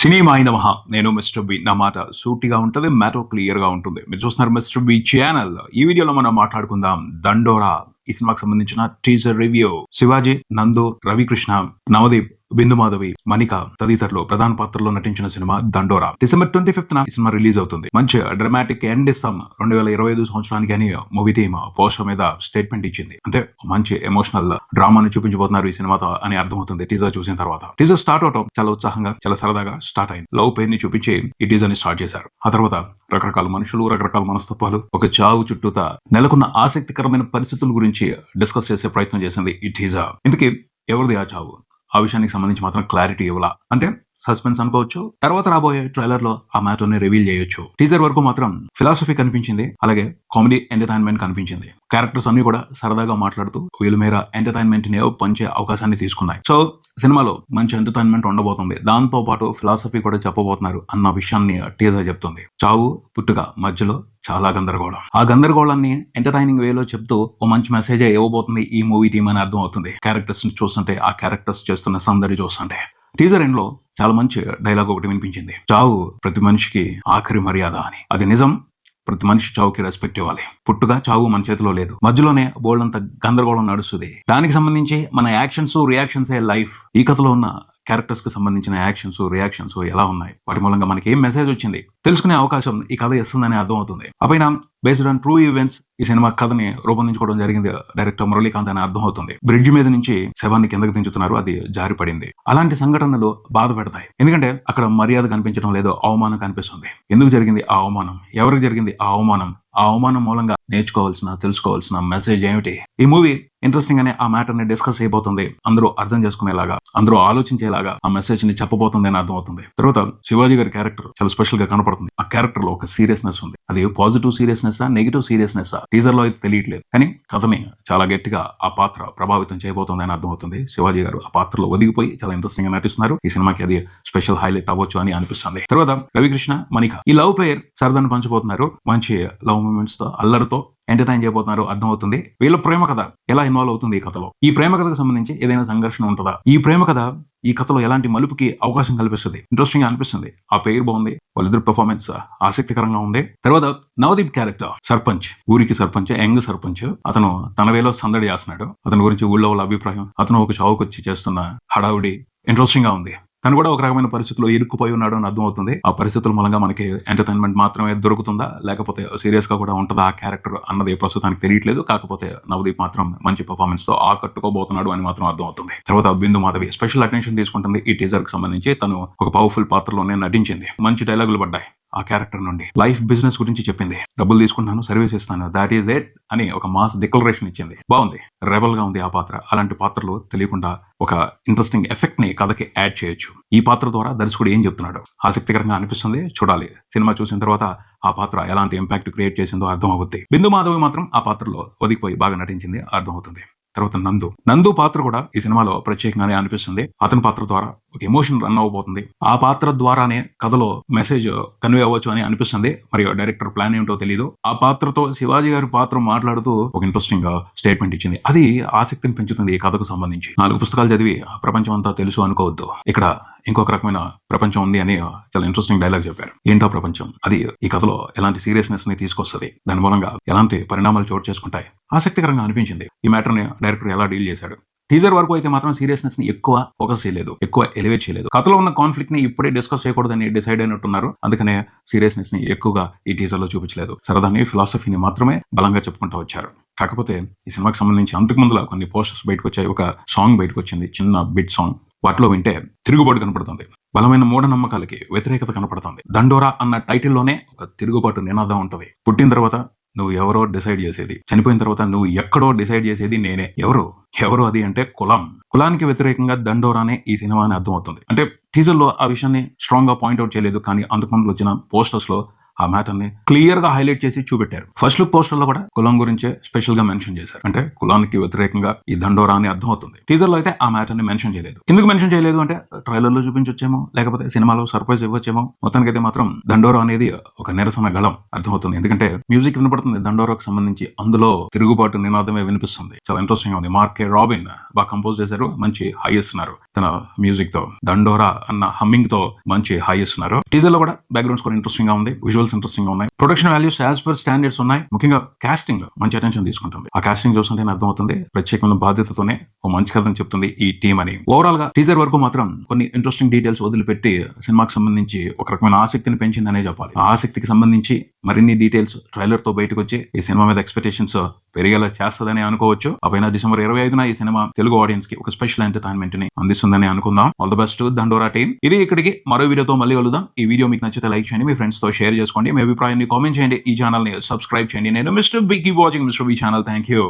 సినిమాయి నమః. నేను mister B. నా మాట సూటిగా ఉంటది. మ్యాటర్ క్లియర్‌గా ఉంటుంది. మీరు చూస్తున్నారు మిస్టర్ బి ఛానల్. ఈ వీడియోలో మనం మాట్లాడుకుందాం 'దండోరా' ఈ సినిమాకి సంబంధించిన టీజర్ రివ్యూ. శివాజీ, నందు, రవికృష్ణ, నవదీప్, బిందు మాధవి, మనిక తదితరులు ప్రధాన పాత్రలో నటించిన సినిమా 'దండోరా'. డిసెంబర్ 25న ఈ సినిమా రిలీజ్ అవుతుంది. మంచి డ్రామాటిక్ ఎండ్ ఇస్తాం 2025 సంవత్సరానికి అని మూవీ టీమ్ పోస్టర్ మీద స్టేట్మెంట్ ఇచ్చింది. అంటే మంచి ఎమోషనల్ డ్రామాని చూపించబోతున్నారు ఈ సినిమాతో అని అర్థమవుతుంది టీజర్ చూసిన తర్వాత. టీజర్ స్టార్ట్ అవటం చాలా ఉత్సాహంగా, చాలా సరదాగా స్టార్ట్ అయింది. లవ్ పెయిన్ ని చూపించి ఈ టీజర్ ని స్టార్ట్ చేశారు. ఆ తర్వాత రకరకాల మనుషులు, రకరకాల మనస్తత్వాలు, ఒక చావు చుట్టూత నెలకొన్న ఆసక్తికరమైన పరిస్థితుల గురించి డిస్కస్ చేసే ప్రయత్నం చేసింది ఈ టీజర్. ఇందుకే ఎవరిది ఆ చావు? ఆ విషయానికి సంబంధించి మాత్రం క్లారిటీ ఇవ్వాల. అంటే సస్పెన్స్ అనుకోవచ్చు. తర్వాత రాబోయే ట్రైలర్ లో ఆ మ్యాటర్ ని రివీల్ చేయొచ్చు. టీజర్ వరకు మాత్రం ఫిలాసఫీ కనిపించింది, అలాగే కామెడీ ఎంటర్టైన్మెంట్ కనిపించింది. క్యారెక్టర్స్ అన్ని కూడా సరదాగా మాట్లాడుతూ వీళ్ళ మేర ఎంటర్టైన్మెంట్ ని పంచే అవకాశాన్ని తీసుకున్నాయి. సో సినిమాలో మంచి ఎంటర్టైన్మెంట్ ఉండబోతుంది. దాంతో పాటు ఫిలాసఫీ కూడా చెప్పబోతున్నారు అన్న విషయాన్ని టీజర్ చెప్తుంది. చావు పుట్టుక మధ్యలో చాలా గందరగోళం. ఆ గందరగోళాన్ని ఎంటర్టైనింగ్ వేలో చెప్తూ ఓ మంచి మెసేజ్ ఇవ్వబోతుంది ఈ మూవీ టీమ్ అని అర్థం అవుతుంది. క్యారెక్టర్స్ ని చూస్తుంటే, ఆ క్యారెక్టర్స్ చేస్తున్న సందడి చూస్తుంటే. టీజర్ ఎండ్ లో చాలా మంచి డైలాగ్ ఒకటి వినిపించింది. చావు ప్రతి మనిషికి ఆఖరి మర్యాద అని. అది నిజం. ప్రతి మనిషి చావుకి రెస్పెక్ట్ ఇవ్వాలి. పుట్టుగా చావు మన చేతిలో లేదు. మధ్యలోనే బోల్డంత గందరగోళం నడుస్తుంది. దానికి సంబంధించి మన యాక్షన్స్, రియాక్షన్స్ లైఫ్. ఈ కథలో ఉన్న క్యారెక్టర్స్ కి సంబంధించిన యాక్షన్స్, రియాక్షన్స్ ఎలా ఉన్నాయి, వాటి మూలంగా మనకి ఏం మెసేజ్ వచ్చింది తెలుసుకునే అవకాశం ఈ కథ ఇస్తుందని అర్థం అవుతుంది. అపైన బేస్డ్ ఆన్ ట్రూ ఈవెంట్స్ ఈ సినిమా కథని రూపొందించుకోవడం జరిగింది. డైరెక్టర్ మురళీకాంత్ అని అర్థం అవుతుంది. బ్రిడ్జ్ మీద నుంచి శవాన్ని కిందకి దించుతున్నారు, అది జారి పడింది. అలాంటి సంఘటనలు బాధ పెడతాయి. ఎందుకంటే అక్కడ మర్యాద కనిపించడం లేదు, అవమానం కనిపిస్తుంది. ఎందుకు జరిగింది ఆ అవమానం? ఎవరికి జరిగింది ఆ అవమానం? ఆ అవమానం మూలంగా నేర్చుకోవాల్సిన, తెలుసుకోవాల్సిన మెసేజ్ ఏమిటి? ఈ మూవీ ఇంట్రెస్టింగ్ అనే ఆ మ్యాటర్ ని డిస్కస్ అయిపోతుంది. అందరూ అర్థం చేసుకునేలాగా, అందరూ ఆలోచించేలాగా ఆ మెసేజ్ ని చెప్పబోతుంది అని అర్థం అవుతుంది. తర్వాత శివాజీ గారి క్యారెక్టర్ చాలా స్పెషల్ గా కనపడుతుంది. ఆ క్యారెక్టర్ లో ఒక సీరియస్నెస్ ఉంది. అది positive seriousness, negative seriousness teaser లో అయితే తెలియట్లేదు. కానీ కథని చాలా గట్టిగా ఆ పాత్ర ప్రభావితం చేయబోతుంది అని అర్థం అవుతుంది. శివాజీ గారు ఆ పాత్రలో ఒదిగిపోయి చాలా ఇంట్రెస్టింగ్ గా నటిస్తున్నారు. ఈ సినిమాకి అది స్పెషల్ హైలైట్ అవ్వచ్చు అని అనిపిస్తుంది. తర్వాత రవికృష్ణ, మనిక ఈ లవ్ పేర్ సరదాన్ని పంచబోతున్నారు. మంచి లవ్ మూమెంట్స్ తో, అల్లరితో ఎంటర్టైన్ చేయబోతున్నారు అర్థమవుతుంది. వీళ్ళ ప్రేమ కథ ఎలా ఇన్వాల్వ్ అవుతుంది ఈ కథలో? ఈ ప్రేమ కథకు సంబంధించి ఏదైనా సంఘర్షణ ఉంటుందా? ఈ ప్రేమ కథ ఈ కథలో ఎలాంటి మలుపుకి అవకాశం కల్పిస్తుంది? ఇంట్రెస్టింగ్ గా అనిపిస్తుంది. ఆ పేరు బాగుంది, వాళ్ళిద్దరు పెర్ఫార్మెన్స్ ఆసక్తికరంగా ఉంది. తర్వాత నవదీప్ క్యారెక్టర్ సర్పంచ్, ఊరికి సర్పంచ్, యంగ్ సర్పంచ్. అతను తన వేలో సందడి చేస్తున్నాడు. అతని గురించి ఊళ్ళో వాళ్ళ అభిప్రాయం, అతను ఒక చావుకొచ్చి చేస్తున్న హడావుడి ఇంట్రెస్టింగ్ గా ఉంది. తను కూడా ఒక రకమైన పరిస్థితిలో ఇరుక్కుపోయి ఉన్నాడు అని అర్థం అవుతుంది. ఆ పరిస్థితుల మూలంగా మనకి ఎంటర్టైన్మెంట్ మాత్రమే దొరుకుతుందా, లేకపోతే సీరియస్ గా కూడా ఉంటుందా ఆ క్యారెక్టర్ అన్నది ప్రస్తుతానికి తెలియట్లేదు. కాకపోతే నవదీప్ మాత్రం మంచి పర్ఫార్మెన్స్ తో ఆకట్టుకోబోతున్నాడు అని మాత్రం అర్థం అవుతుంది. తర్వాత బిందు మాధవి స్పెషల్ అటెన్షన్ తీసుకుంటుంది ఈ టీజర్ కి సంబంధించి. తను ఒక పవర్ఫుల్ పాత్రలోనే నటించింది. మంచి డైలాగులు పడ్డాయి ఆ క్యారెక్టర్ నుండి. లైఫ్ బిజినెస్ గురించి చెప్పింది. డబ్బులు తీసుకుంటాను, సర్వీస్ ఇస్తాను, దాట్ ఈస్ ఇట్ అని ఒక మాస్ డిక్లరేషన్ ఇచ్చింది. బాగుంది, రెబల్ గా ఉంది ఆ పాత్ర. అలాంటి పాత్రలు తెలియకుండా ఒక ఇంట్రెస్టింగ్ ఎఫెక్ట్ ని కథకి యాడ్ చేయొచ్చు. ఈ పాత్ర ద్వారా దర్శకుడు ఏం చెప్తున్నాడు ఆసక్తికరంగా అనిపిస్తుంది. చూడాలి. సినిమా చూసిన తర్వాత ఆ పాత్ర ఎలాంటి ఇంపాక్ట్ క్రియేట్ చేసిందో అర్థం అవుతుంది. బిందు మాధవి మాత్రం ఆ పాత్రలో ఒదిగిపోయి బాగా నటించింది అర్థం అవుతుంది. తర్వాత నందు పాత్ర కూడా ఈ సినిమాలో ప్రత్యేకంగానే అనిపిస్తుంది. అతని పాత్ర ద్వారా ఒక ఎమోషన్ రన్ అవ్వబోతుంది. ఆ పాత్ర ద్వారానే కథలో మెసేజ్ కన్వే అవ్వచ్చు అని అనిపిస్తుంది. మరి డైరెక్టర్ ప్లాన్ ఏమిటో తెలియదు. ఆ పాత్రతో శివాజీ గారి పాత్ర మాట్లాడుతూ ఒక ఇంట్రెస్టింగ్ స్టేట్మెంట్ ఇచ్చింది. అది ఆసక్తిని పెంచుతుంది ఈ కథకు సంబంధించి. 4 పుస్తకాలు చదివి ప్రపంచం అంతా తెలుసు అనుకోవద్దు. ఇక్కడ ఇంకొక రకమైన ప్రపంచం ఉంది అని చాలా ఇంట్రెస్టింగ్ డైలాగ్ చెప్పారు. ఏంటో ప్రపంచం? అది ఈ కథలో ఎలాంటి సీరియస్నెస్ ని తీసుకొస్తుంది, దాని మూలంగా ఎలాంటి పరిణామాలు చోటు చేసుకుంటాయి ఆసక్తికరంగా అనిపించింది. ఈ మ్యాటర్ ని డైరెక్టర్ ఎలా డీల్ చేశాడు? టీజర్ వరకు అయితే మాత్రం సీరియస్నెస్ ని ఎక్కువ ఫోకస్ చేయలేదు, ఎక్కువ ఎలివేట్ చేయలేదు. కథలో ఉన్న కాన్ఫ్లిక్ట్ ని ఇప్పుడే డిస్కస్ చేయకూడదని డిసైడ్ అయినట్టున్నారు. అందుకనే సీరియస్నెస్ ని ఎక్కువగా ఈ టీజర్ లో చూపించలేదు. సరదాని, ఫిలాసఫీని మాత్రమే బలంగా చెప్పుకుంటూ వచ్చారు. కాకపోతే ఈ సినిమాకి సంబంధించి అంతకు ముందులా కొన్ని పోస్టర్స్ బయటకు వచ్చాయి. ఒక సాంగ్ బయటకు వచ్చింది, చిన్న బిట్ సాంగ్. వాటిలో వింటే తిరుగుబాటు కనపడుతుంది. బలమైన మూఢనమ్మకాలకి వ్యతిరేకత కనపడుతుంది. దండోరా అన్న టైటిల్లోనే ఒక తిరుగుబాటు నినాదం ఉంటుంది. పుట్టిన తర్వాత నువ్వు ఎవరో డిసైడ్ చేసేది, చనిపోయిన తర్వాత నువ్వు ఎక్కడో డిసైడ్ చేసేది నేనే. ఎవరు అది అంటే కులానికి వ్యతిరేకంగా దండోరానే ఈ సినిమా అని అర్థం అవుతుంది. అంటే టీజర్ లో ఆ విషయాన్ని స్ట్రాంగ్ గా పాయింట్అవుట్ చేయలేదు, కానీ అంతకుముందు వచ్చిన పోస్టర్స్ లో ఆ మ్యాటర్ ని క్లియర్ గా హైలైట్ చేసి చూపెట్టారు. ఫస్ట్ లుక్ పోస్టర్ లో కూడా కులం గురించే స్పెషల్ గా మెన్షన్ చేశారు. అంటే కులానికి వ్యతిరేకంగా ఈ దండోరా అని అర్థమవుతుంది. టీజర్ లో అయితే ఆ మ్యాటర్ ని మెన్షన్ చేయలేదు. ఎందుకు మెన్షన్ చేయలేదు అంటే ట్రైలర్ లో చూపించొచ్చేమో, లేకపోతే సినిమాలో సర్ప్రైజ్ ఇవ్వచ్చేమో. మొత్తానికైతే మాత్రం దండోరా అనేది ఒక నిరసన గళం అర్థమవుతుంది. ఎందుకంటే మ్యూజిక్ వినపడుతుంది దండోరాకు సంబంధించి, అందులో తిరుగుబాటు నినాదమే వినిపిస్తుంది. చాలా ఇంట్రెస్టింగ్ గా ఉంది. మార్కే రాబిన్ బాగా కంపోజ్ చేశారు, మంచి హై ఇస్తున్నారు తన మ్యూజిక్ తో. దండోరా అన్న హమ్మింగ్ తో మంచి హై ఇస్తున్నారు. టీజర్ లో కూడా బ్యాక్గ్రౌండ్ స్కోర్ ఇంట్రెస్టింగ్ గా ఉంది, విజువల్స్ ఇంట్రెస్టింగ్ గా ఉన్నాయి, production values as per standards ఉన్నాయి. ముఖ్యంగా కాస్టింగ్ మంచి అటెన్షన్ తీసుకుంటుంది. ఆ కాస్టింగ్ చూస్తుంటే అర్థమవుతుంది ప్రత్యేకమైన బాధ్యతతోనే ఓ మంచి కథని చెప్తుంది ఈ టీం అని. ఓవరాల్ గా టీజర్ వరకు మాత్రం కొన్ని ఇంట్రెస్టింగ్ డీటెయిల్స్ వదిలిపెట్టి సినిమాకి సంబంధించి ఒక రకమైన ఆసక్తిని పెంచిందనే చెప్పాలి. ఆ ఆసక్తికి సంబంధించి మరిన్ని డీటెయిల్స్ ట్రైలర్ తో బయటకు వచ్చి ఈ సినిమా మీద ఎక్స్పెక్టేషన్స్ పెరిగేలా చేస్తుందని అనుకోవచ్చు. ఆ పైన December 25న ఈ సినిమా తెలుగు ఆడియన్స్ కి ఒక స్పెషల్ ఎంటర్టైన్మెంట్ ని అందిస్తుందని అనుకుందాం. ఆల్ ది బెస్ట్ దండోరా టీమ్. ఇది ఇక్కడికి మరో వీడియోతో మళ్ళీ కలుద్దాం. ఈ వీడియో మీకు నచ్చితే లైక్ చేయండి, మీ ఫ్రెండ్స్ తో షేర్ చేసుకోండి, మీ అభిప్రాయాన్ని కామెంట్ చేయండి, ఈ ఛానల్ ని సబ్స్క్రైబ్ చేయండి. నేను mister B, keep watching mister B channel. Thank you.